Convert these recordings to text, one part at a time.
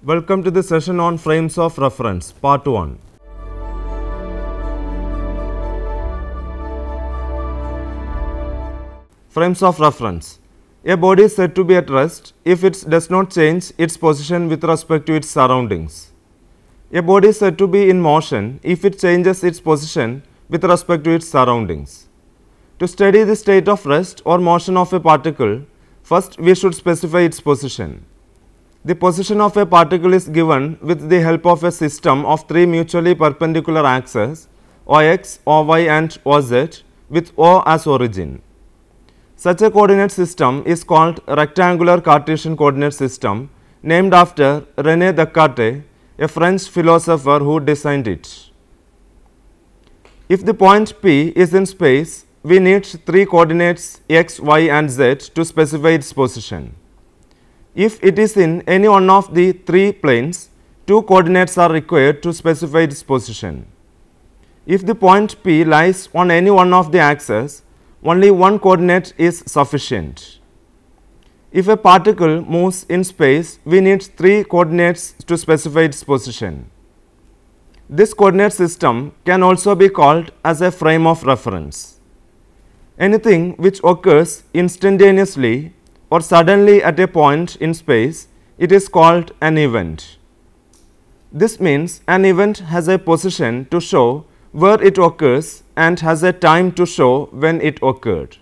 Welcome to the session on frames of reference, part 1. Frames of reference. A body is said to be at rest if it does not change its position with respect to its surroundings. A body is said to be in motion if it changes its position with respect to its surroundings. To study the state of rest or motion of a particle, first we should specify its position. The position of a particle is given with the help of a system of three mutually perpendicular axes OX, OY and OZ with O as origin. Such a coordinate system is called rectangular Cartesian coordinate system, named after René Descartes, a French philosopher who designed it. If the point P is in space, we need three coordinates x, y and z to specify its position. If it is in any one of the three planes, two coordinates are required to specify its position. If the point P lies on any one of the axes, only one coordinate is sufficient. If a particle moves in space, we need three coordinates to specify its position. This coordinate system can also be called as a frame of reference. Anything which occurs instantaneously or suddenly at a point in space, it is called an event. This means an event has a position to show where it occurs and has a time to show when it occurred.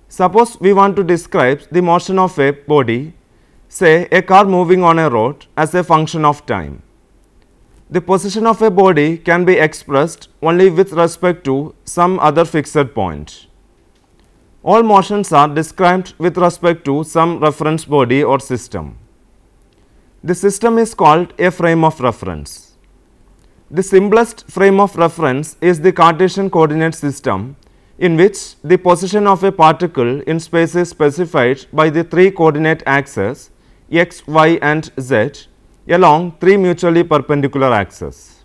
Suppose we want to describe the motion of a body, say a car moving on a road, as a function of time. The position of a body can be expressed only with respect to some other fixed point. All motions are described with respect to some reference body or system. The system is called a frame of reference. The simplest frame of reference is the Cartesian coordinate system, in which the position of a particle in space is specified by the three coordinate axes x, y and z along three mutually perpendicular axes.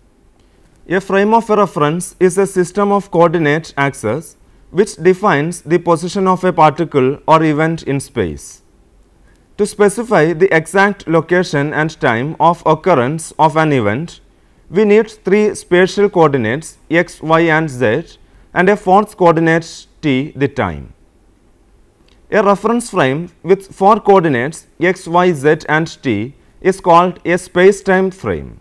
A frame of reference is a system of coordinate axes which defines the position of a particle or event in space. To specify the exact location and time of occurrence of an event, we need three spatial coordinates x, y and z and a fourth coordinate t, the time. A reference frame with four coordinates x, y, z and t is called a space-time frame.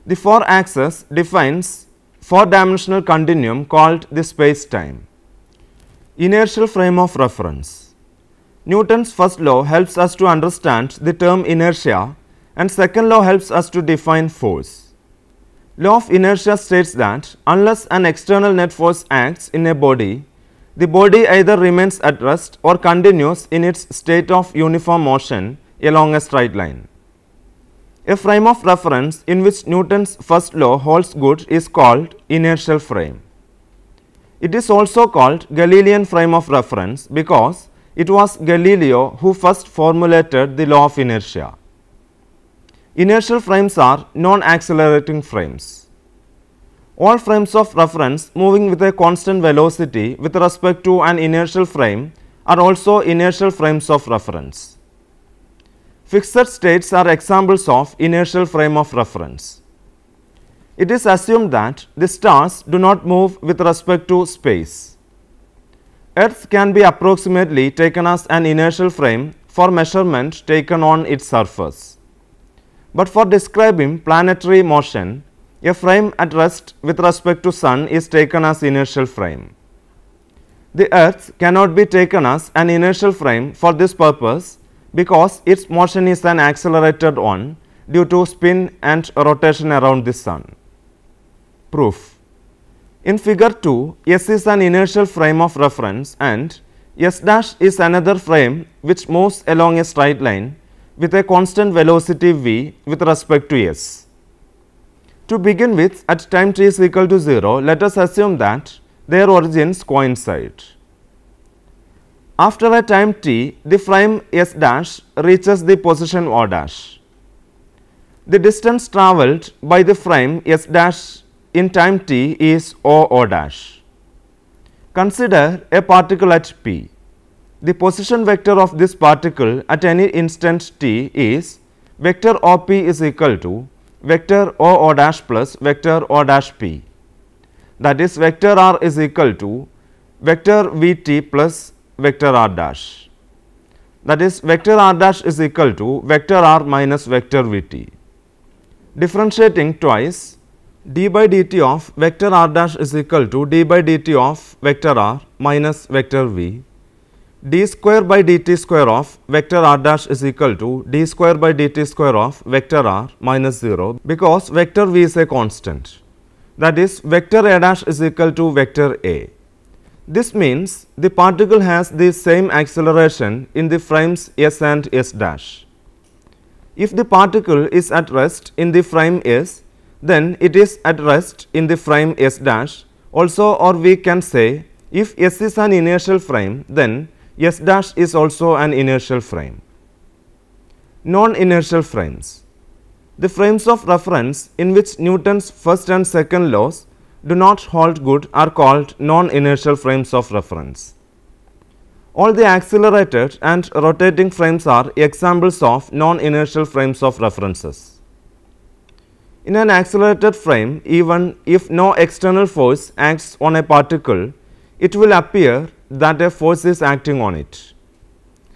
The four axes defines four-dimensional continuum called the space-time. Inertial frame of reference. Newton's first law helps us to understand the term inertia, and second law helps us to define force. Law of inertia states that unless an external net force acts in a body, the body either remains at rest or continues in its state of uniform motion along a straight line. A frame of reference in which Newton's first law holds good is called inertial frame. It is also called Galilean frame of reference because it was Galileo who first formulated the law of inertia. Inertial frames are non-accelerating frames. All frames of reference moving with a constant velocity with respect to an inertial frame are also inertial frames of reference. Fixed states are examples of inertial frame of reference. It is assumed that the stars do not move with respect to space. Earth can be approximately taken as an inertial frame for measurement taken on its surface. But for describing planetary motion, a frame at rest with respect to Sun is taken as inertial frame. The Earth cannot be taken as an inertial frame for this purpose because its motion is an accelerated one due to spin and rotation around the Sun. Proof. In figure 2, S is an inertial frame of reference and S dash is another frame which moves along a straight line with a constant velocity v with respect to S. To begin with, at time t is equal to 0, let us assume that their origins coincide. After a time t, the frame S dash reaches the position O dash. The distance travelled by the frame S dash in time t is O dash. Consider a particle at P. The position vector of this particle at any instant t is vector OP is equal to vector O dash plus vector O dash P. That is, vector R is equal to vector Vt plus vector R dash. That is, vector R dash is equal to vector R minus vector Vt. Differentiating twice, d by dt of vector R dash is equal to d by dt of vector R minus vector V. D square by dt square of vector R dash is equal to d square by dt square of vector R minus 0, because vector V is a constant. That is, vector A dash is equal to vector A. This means the particle has the same acceleration in the frames S and S dash. If the particle is at rest in the frame S, then it is at rest in the frame S dash also, or we can say if S is an inertial frame, then S dash is also an inertial frame. Non-inertial frames. The frames of reference in which Newton's first and second laws do not hold good are called non-inertial frames of reference. All the accelerated and rotating frames are examples of non-inertial frames of references. In an accelerated frame, even if no external force acts on a particle, it will appear that a force is acting on it.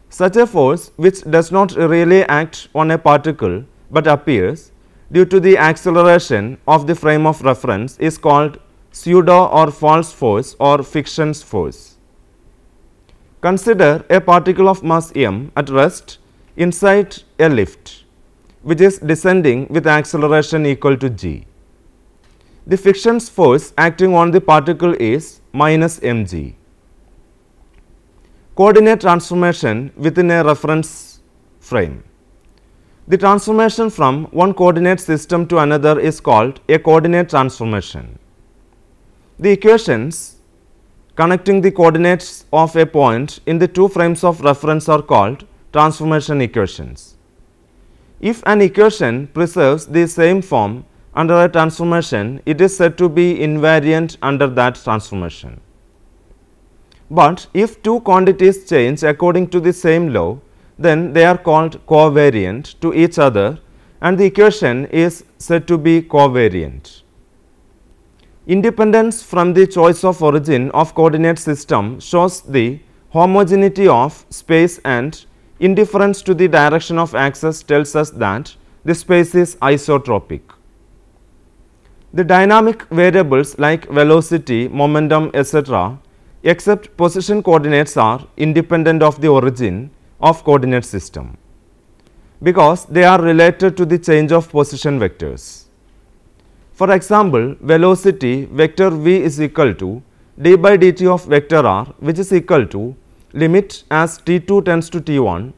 Such a force, which does not really act on a particle but appears due to the acceleration of the frame of reference, is called pseudo or false force or fiction's force. Consider a particle of mass m at rest inside a lift, which is descending with acceleration equal to g. The fiction's force acting on the particle is minus mg. Coordinate transformation within a reference frame. The transformation from one coordinate system to another is called a coordinate transformation. The equations connecting the coordinates of a point in the two frames of reference are called transformation equations. If an equation preserves the same form under a transformation, it is said to be invariant under that transformation. But if two quantities change according to the same law, then they are called covariant to each other, and the equation is said to be covariant. Independence from the choice of origin of coordinate system shows the homogeneity of space, and indifference to the direction of axis tells us that the space is isotropic. The dynamic variables like velocity, momentum, etc., except position coordinates, are independent of the origin of coordinate system, because they are related to the change of position vectors. For example, velocity vector v is equal to d by dt of vector r, which is equal to limit as t2 tends to t1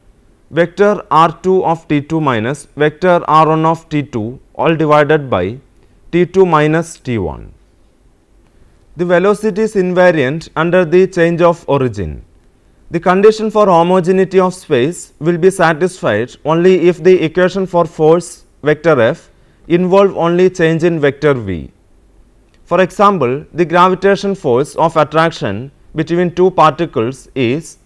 vector r2 of t2 minus vector r1 of t2 all divided by t2 minus t1. The velocity is invariant under the change of origin. The condition for homogeneity of space will be satisfied only if the equation for force vector F involve only change in vector v. For example, the gravitation force of attraction between two particles is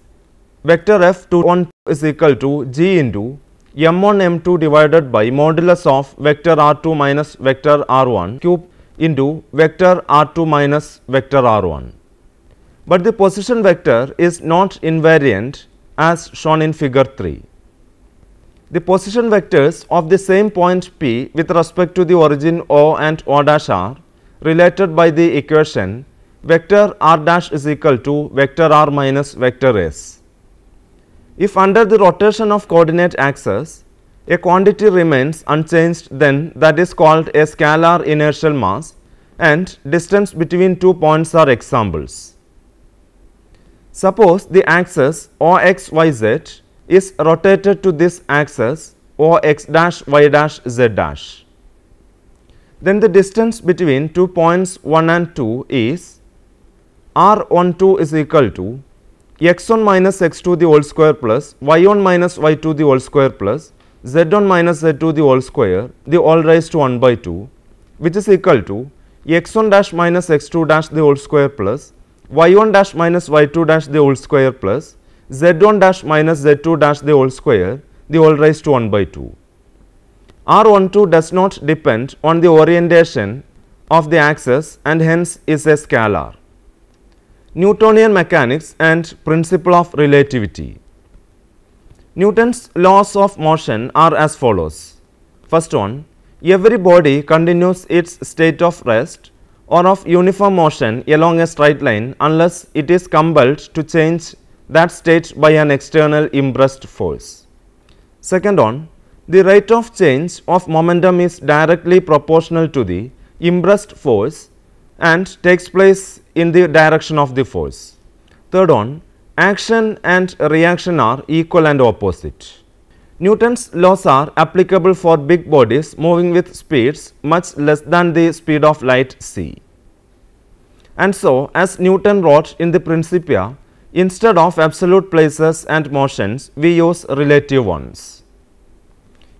vector F2 is equal to g into m1 m2 divided by modulus of vector r2 minus vector r1 cube into vector r2 minus vector r1. But the position vector is not invariant as shown in figure 3. The position vectors of the same point P with respect to the origin O and O dash are related by the equation vector r dash is equal to vector r minus vector s. If under the rotation of coordinate axis a quantity remains unchanged, then that is called a scalar inertial mass, and distance between two points are examples. Suppose the axis OXYZ is rotated to this axis OX dash Y dash Z dash. Then the distance between two points 1 and 2 is R12 is equal to x1 minus x2 the whole square plus y1 minus y2 the whole square plus z1 minus z2 the whole square the all raised to 1 by 2, which is equal to x1 dash minus x2 dash the whole square plus y1 dash minus y2 dash the whole square plus z1 dash minus z2 dash the whole square the whole raised to 1 by 2. R12 does not depend on the orientation of the axis and hence is a scalar. Newtonian mechanics and principle of relativity. Newton's laws of motion are as follows. First one, every body continues its state of rest or of uniform motion along a straight line unless it is compelled to change that state by an external impressed force. Second one, the rate of change of momentum is directly proportional to the impressed force and takes place in the direction of the force. Third one, action and reaction are equal and opposite. Newton's laws are applicable for big bodies moving with speeds much less than the speed of light c. And so, as Newton wrote in the Principia, instead of absolute places and motions, we use relative ones.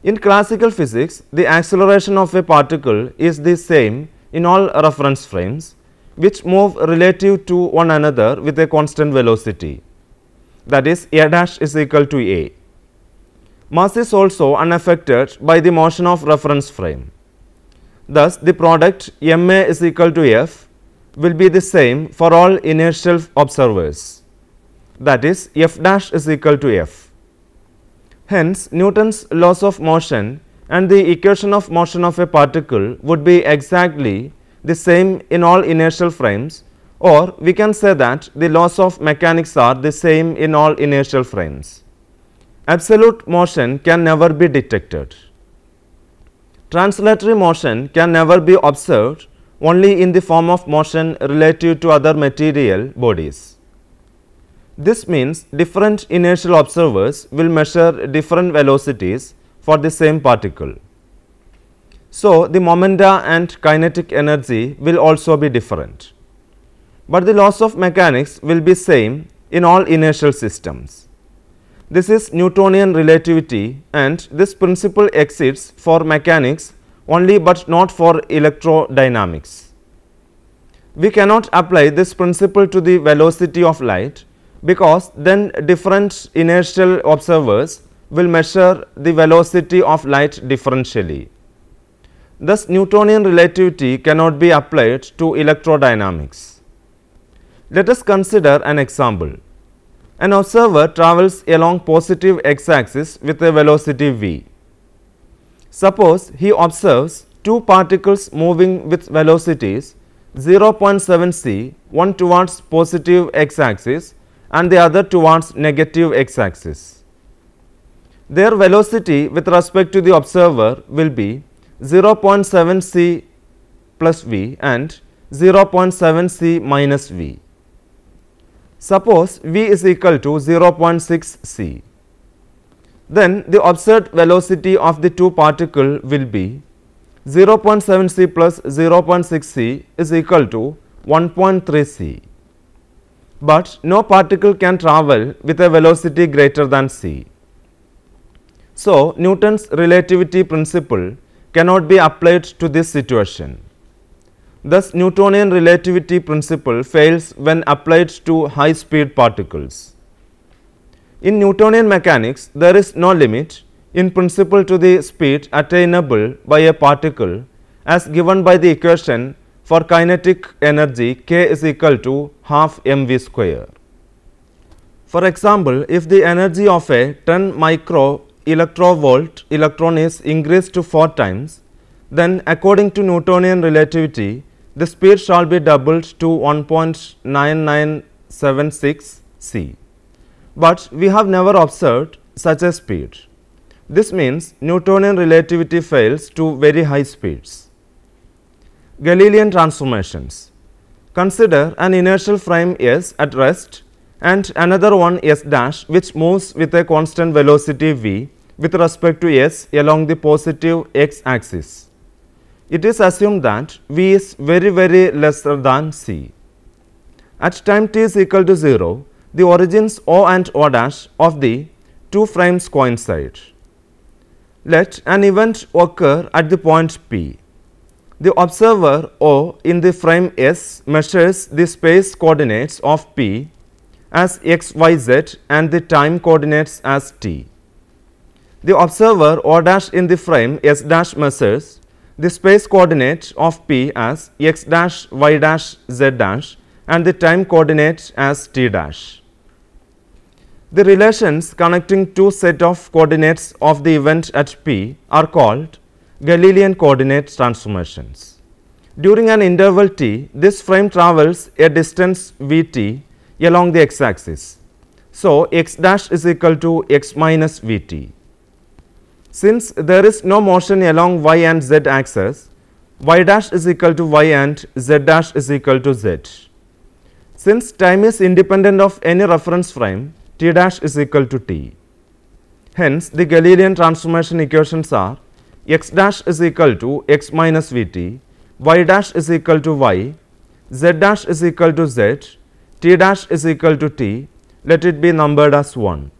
In classical physics, the acceleration of a particle is the same in all reference frames, which move relative to one another with a constant velocity, that is a dash is equal to a. Mass is also unaffected by the motion of reference frame. Thus, the product ma is equal to f will be the same for all inertial observers, that is f dash is equal to f. Hence, Newton's laws of motion and the equation of motion of a particle would be exactly the same in all inertial frames, or we can say that the laws of mechanics are the same in all inertial frames. Absolute motion can never be detected. Translatory motion can never be observed only in the form of motion relative to other material bodies. This means different inertial observers will measure different velocities for the same particle. So, the momenta and kinetic energy will also be different, but the laws of mechanics will be same in all inertial systems. This is Newtonian relativity, and this principle exists for mechanics only but not for electrodynamics. We cannot apply this principle to the velocity of light, because then different inertial observers will measure the velocity of light differentially. Thus, Newtonian relativity cannot be applied to electrodynamics. Let us consider an example. An observer travels along positive x-axis with a velocity v. Suppose he observes two particles moving with velocities 0.7 c, one towards positive x-axis and the other towards negative x-axis. Their velocity with respect to the observer will be 0.7 c plus v and 0.7 c minus v. Suppose v is equal to 0.6 c. Then the observed velocity of the two particles will be 0.7 c plus 0.6 c is equal to 1.3 c. But no particle can travel with a velocity greater than c. So, Newton's relativity principle cannot be applied to this situation. Thus, Newtonian relativity principle fails when applied to high speed particles. In Newtonian mechanics, there is no limit in principle to the speed attainable by a particle as given by the equation for kinetic energy k is equal to half mv square. For example, if the energy of a 10 micro electrovolt electron is increased to 4 times, then according to Newtonian relativity, the speed shall be doubled to 1.9976 c. But we have never observed such a speed. This means Newtonian relativity fails to very high speeds. Galilean transformations. Consider an inertial frame S at rest and another one S dash which moves with a constant velocity v with respect to S along the positive x axis. It is assumed that v is very lesser than c. At time t is equal to 0, the origins O and O dash of the two frames coincide. Let an event occur at the point P. The observer O in the frame S measures the space coordinates of P as x, y, z and the time coordinates as t. The observer O dash in the frame S dash measures the space coordinate of P as x dash, y dash, z dash and the time coordinate as t dash. The relations connecting two set of coordinates of the event at P are called Galilean coordinate transformations. During an interval t, this frame travels a distance Vt along the x axis. So, x dash is equal to x minus Vt. Since there is no motion along y and z axis, y dash is equal to y and z dash is equal to z. Since time is independent of any reference frame, t dash is equal to t. Hence, the Galilean transformation equations are x dash is equal to x minus Vt, y dash is equal to y, z dash is equal to z, t dash is equal to t. Let it be numbered as 1.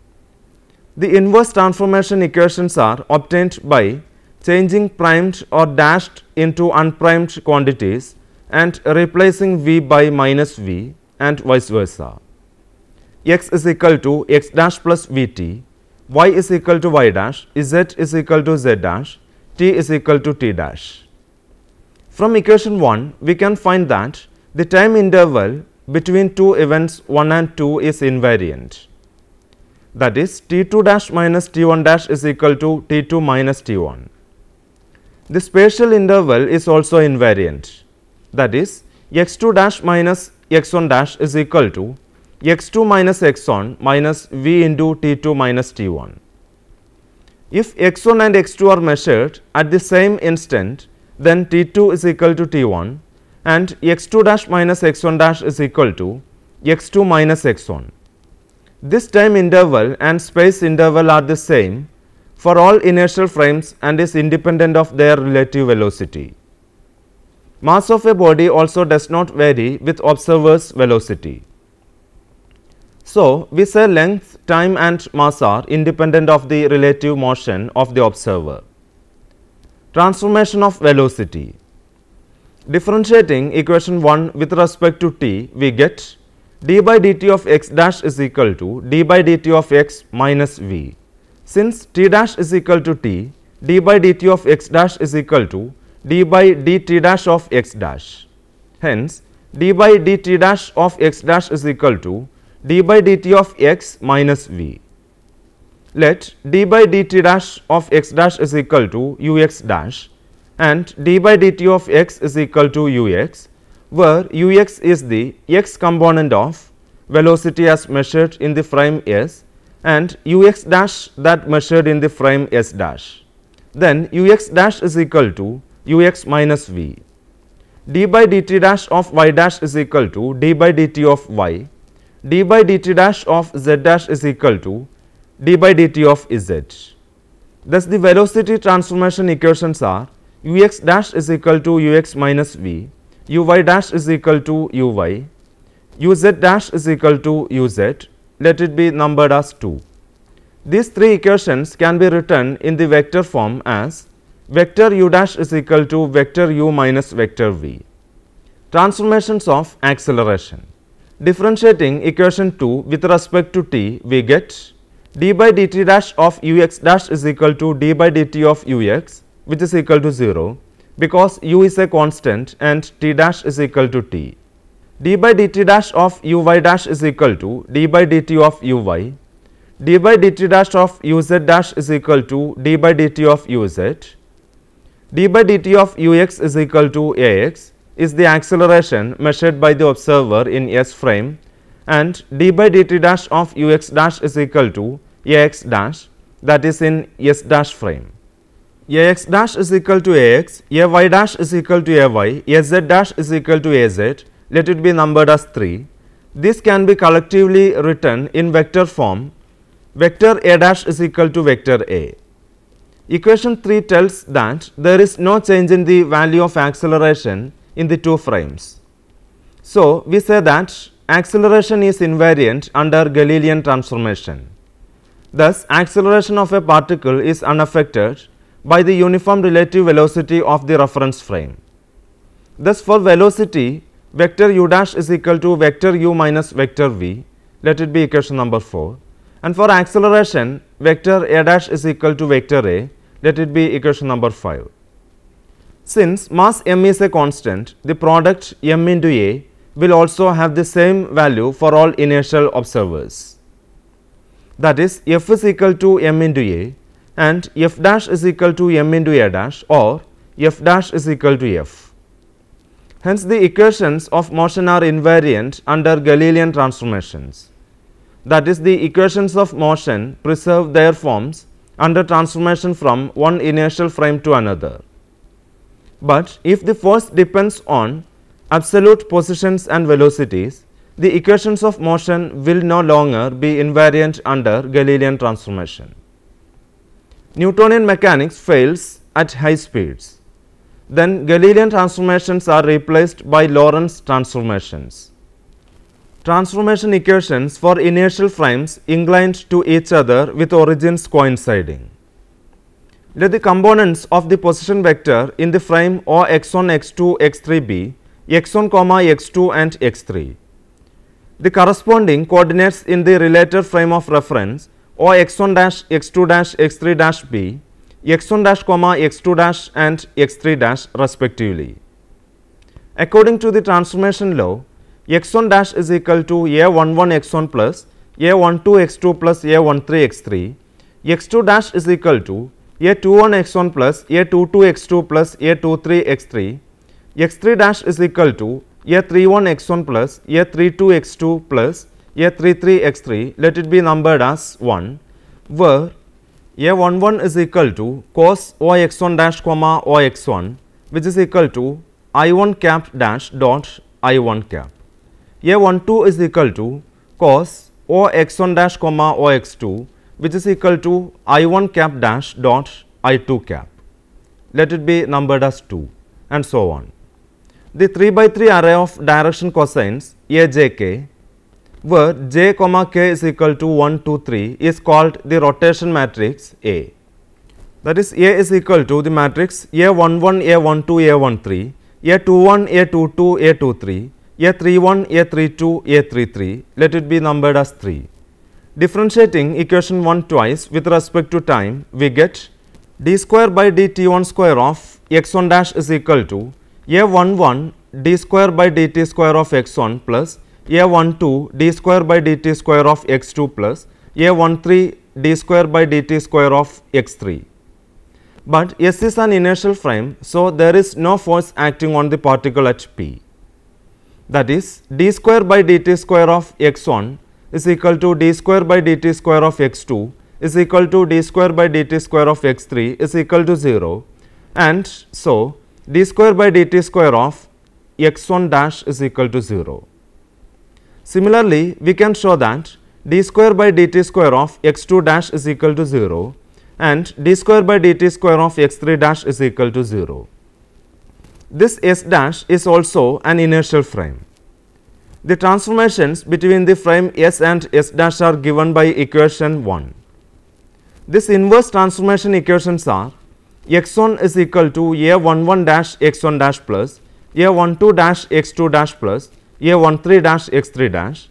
The inverse transformation equations are obtained by changing primed or dashed into unprimed quantities and replacing v by minus v and vice versa. X is equal to x dash plus Vt, y is equal to y dash, z is equal to z dash, t is equal to t dash. From equation 1, we can find that the time interval between two events 1 and 2 is invariant. That is, t2 dash minus t1 dash is equal to t2 minus t1. The spatial interval is also invariant. That is, x2 dash minus x1 dash is equal to x2 minus x1 minus v into t2 minus t1. If x1 and x2 are measured at the same instant, then t2 is equal to t1 and x2 dash minus x1 dash is equal to x2 minus x1. This time interval and space interval are the same for all inertial frames and is independent of their relative velocity. Mass of a body also does not vary with observer's velocity. So, we say length, time and mass are independent of the relative motion of the observer. Transformation of velocity. Differentiating equation 1 with respect to t, we get d by dt of x dash is equal to d by dt of x minus v. Since t dash is equal to t, d by dt of x dash is equal to d by dt dash of x dash. Hence, d by dt dash of x dash is equal to d by dt of x minus v. Let d by dt dash of x dash is equal to ux dash and d by dt of x is equal to ux, where ux is the x component of velocity as measured in the frame S and ux dash that measured in the frame S dash. Then ux dash is equal to ux minus v. D by dt dash of y dash is equal to d by dt of y. D by dt dash of z dash is equal to d by dt of z. Thus, the velocity transformation equations are ux dash is equal to ux minus v, uy dash is equal to uy, uz dash is equal to uz. Let it be numbered as 2. These three equations can be written in the vector form as vector u dash is equal to vector u minus vector v. Transformations of acceleration. Differentiating equation 2 with respect to t, we get d by dt dash of ux dash is equal to d by dt of ux, which is equal to 0 because u is a constant and t dash is equal to t. D by dt dash of uy dash is equal to d by dt of uy. D by dt dash of uz dash is equal to d by dt of uz. D by dt of ux is equal to ax is the acceleration measured by the observer in S frame and d by dt dash of ux dash is equal to ax dash, that is in S dash frame. Ax dash is equal to ax, ay dash is equal to ay, az dash is equal to az. Let it be numbered as 3. This can be collectively written in vector form. Vector a dash is equal to vector a. Equation 3 tells that there is no change in the value of acceleration in the two frames. So, we say that acceleration is invariant under Galilean transformation. Thus, acceleration of a particle is unaffected by the uniform relative velocity of the reference frame. Thus, for velocity, vector u dash is equal to vector u minus vector v. Let it be equation number 4. And for acceleration, vector a dash is equal to vector a. Let it be equation number 5. Since mass m is a constant, the product m into a will also have the same value for all inertial observers. That is, f is equal to m into a and f dash is equal to m into a dash, or f dash is equal to f. Hence, the equations of motion are invariant under Galilean transformations. That is, the equations of motion preserve their forms under transformation from one inertial frame to another. But if the force depends on absolute positions and velocities, the equations of motion will no longer be invariant under Galilean transformation. Newtonian mechanics fails at high speeds. Then Galilean transformations are replaced by Lorentz transformations. Transformation equations for inertial frames inclined to each other with origins coinciding. Let the components of the position vector in the frame O x1, x2, x3 be x1, x2 and x3. The corresponding coordinates in the related frame of reference O x1 dash, x2 dash, x3 dash be x1 dash, x2 dash and x3 dash respectively. According to the transformation law, x1 dash is equal to a11 x1 plus a12 x2 plus a13 x3, x2 dash is equal to a21 x1 plus a22 x2 plus a23 x3, x3 dash is equal to a31 x1 plus a32 x2 plus a33 x3. Let it be numbered as 1, where a11 is equal to cos O x1 dash comma O x1, which is equal to I1 cap dash dot I1 cap. a12 is equal to cos O x1 dash comma O x2, which is equal to I1 cap dash dot I2 cap. Let it be numbered as 2, and so on. The 3 by 3 array of direction cosines a j k, where j comma k is equal to 1, 2, 3 is called the rotation matrix A. That is, A is equal to the matrix a11, a12, a13, a21, a22, a23, a31, a32, a33. Let it be numbered as 3. Differentiating equation 1 twice with respect to time, we get d square by dt1 square of x1 dash is equal to a11 d square by dt square of x1 plus a12 d square by dt square of x2 plus a13 d square by dt square of x3. But S is an inertial frame, so there is no force acting on the particle at P. That is, d square by dt square of x1 is equal to d square by dt square of x2 is equal to d square by dt square of x3 is equal to 0, and so d square by dt square of x1 dash is equal to 0. Similarly, we can show that d square by dt square of x2 dash is equal to 0 and d square by dt square of x3 dash is equal to 0. This S dash is also an inertial frame. The transformations between the frame S and S dash are given by equation 1. This inverse transformation equations are x1 is equal to a11 dash x1 dash plus a12 dash x2 dash plus a13 dash x3 dash,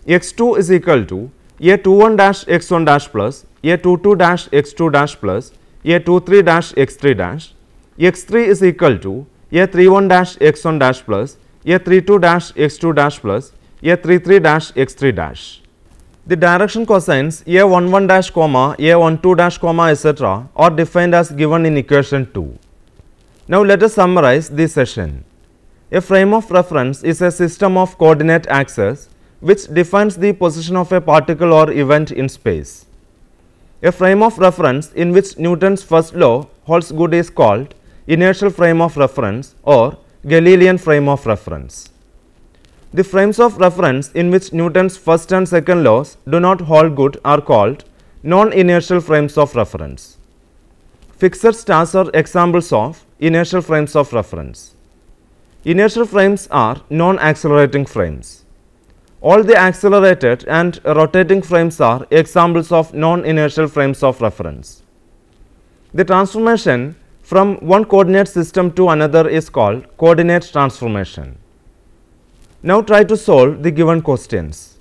x2 is equal to a21 dash x1 dash plus a22 dash x2 dash plus a23 dash x3 dash, x3 is equal to a31 dash x1 dash plus a32 dash x2 dash plus a33 dash x3 dash. The direction cosines a11 dash comma a12 dash comma etc. are defined as given in equation 2. Now let us summarize this session. A frame of reference is a system of coordinate axes which defines the position of a particle or event in space. A frame of reference in which Newton's first law holds good is called inertial frame of reference or Galilean frame of reference. The frames of reference in which Newton's first and second laws do not hold good are called non-inertial frames of reference. Fixed stars are examples of inertial frames of reference. Inertial frames are non-accelerating frames. All the accelerated and rotating frames are examples of non-inertial frames of reference. The transformation from one coordinate system to another is called coordinate transformation. Now try to solve the given questions.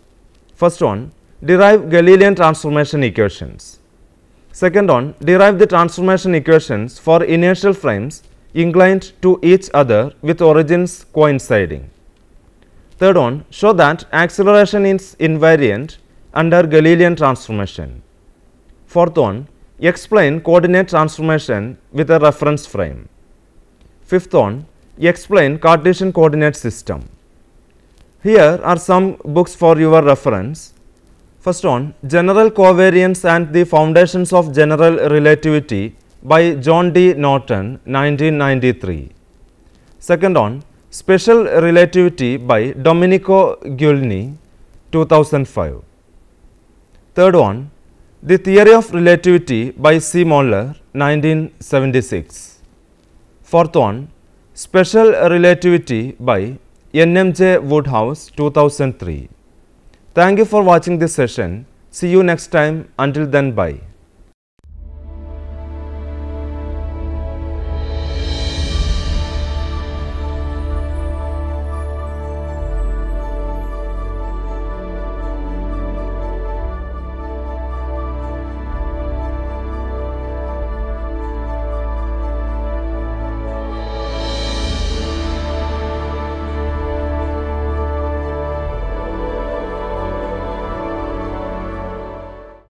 First one, Derive Galilean transformation equations. Second one, derive the transformation equations for inertial frames inclined to each other with origins coinciding. Third one, show that acceleration is invariant under Galilean transformation. Fourth one, explain coordinate transformation with a reference frame. Fifth one, explain Cartesian coordinate system. Here are some books for your reference. First one, General Covariance and the Foundations of General Relativity by John D. Norton, 1993. Second one, Special Relativity by Domenico Giulini, 2005. Third one, The Theory of Relativity by C. Moller, 1976. Fourth one, Special Relativity by N.M.J. Woodhouse, 2003. Thank you for watching this session. See you next time. Until then, bye.